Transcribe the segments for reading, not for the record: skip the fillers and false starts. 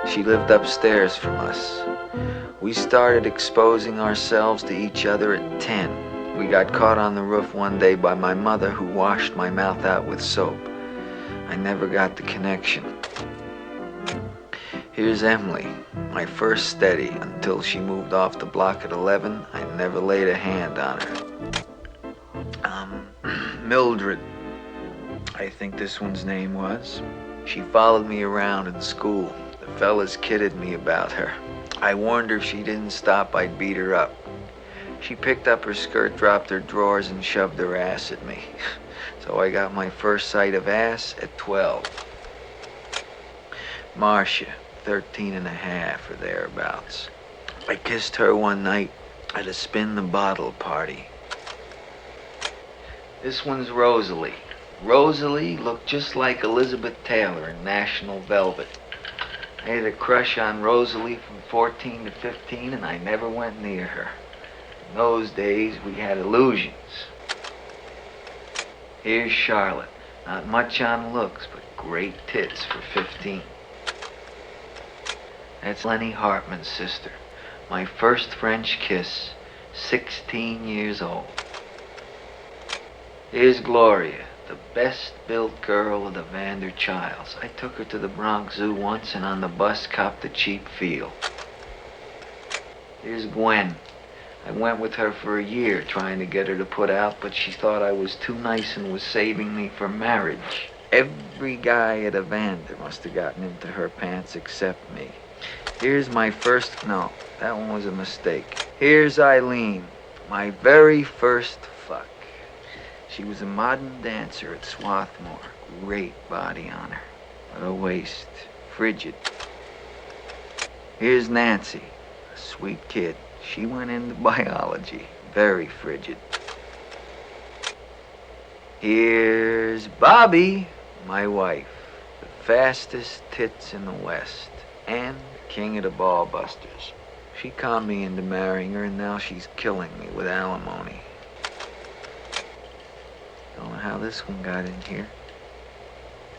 She lived upstairs from us. We started exposing ourselves to each other at 10. We got caught on the roof one day by my mother, who washed my mouth out with soap. I never got the connection. Here's Emily, my first steady. Until she moved off the block at 11, I never laid a hand on her. Mildred, I think this one's name was. She followed me around in school. The fellas kidded me about her. I warned her if she didn't stop, I'd beat her up. She picked up her skirt, dropped her drawers, and shoved her ass at me. So I got my first sight of ass at 12. Marcia, 13 and a half or thereabouts. I kissed her one night at a spin the bottle party. This one's Rosalie. Rosalie looked just like Elizabeth Taylor in National Velvet. I had a crush on Rosalie from 14 to 15, and I never went near her. In those days, we had illusions. Here's Charlotte. Not much on looks, but great tits for 15. That's Lenny Hartman's sister. My first French kiss, 16 years old. Here's Gloria, the best-built girl of the Vander Childs. I took her to the Bronx Zoo once and on the bus copped a cheap feel. Here's Gwen. I went with her for a year trying to get her to put out, but she thought I was too nice and was saving me for marriage. Every guy at a Vander must have gotten into her pants except me. Here's my first, no, that one was a mistake. Here's Eileen, my very first fuck. She was a modern dancer at Swarthmore. Great body on her, but a waist, frigid. Here's Nancy, a sweet kid. She went into biology, very frigid. Here's Bobby, my wife, the fastest tits in the West, and king of the Ballbusters. She conned me into marrying her, and now she's killing me with alimony. Don't know how this one got in here.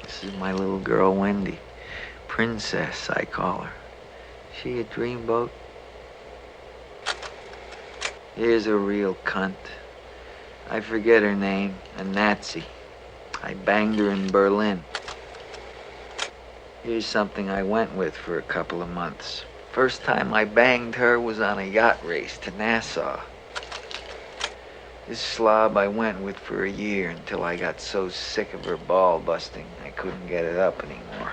This is my little girl, Wendy. Princess, I call her. She a dreamboat? Here's a real cunt. I forget her name, a Nazi. I banged her in Berlin. Here's something I went with for a couple of months. First time I banged her was on a yacht race to Nassau. This slob I went with for a year until I got so sick of her ball busting I couldn't get it up anymore.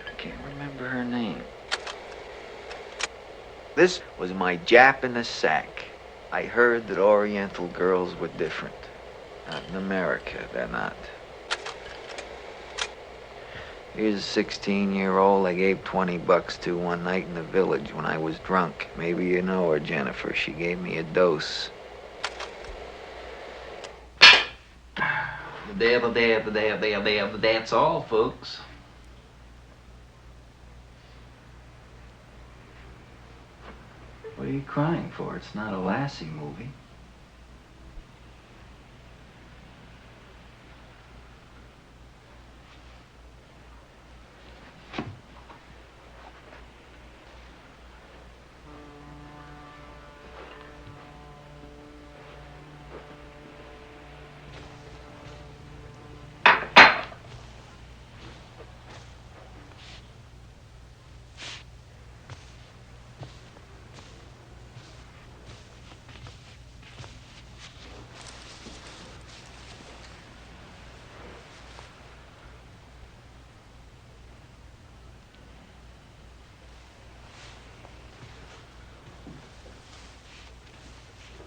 I can't remember her name. This was my Jap in the sack. I heard that Oriental girls were different. Not in America, they're not. Here's a 16-year-old I gave $20 to one night in the village when I was drunk. Maybe you know her, Jennifer. She gave me a dose. That's all, folks. What are you crying for? It's not a Lassie movie.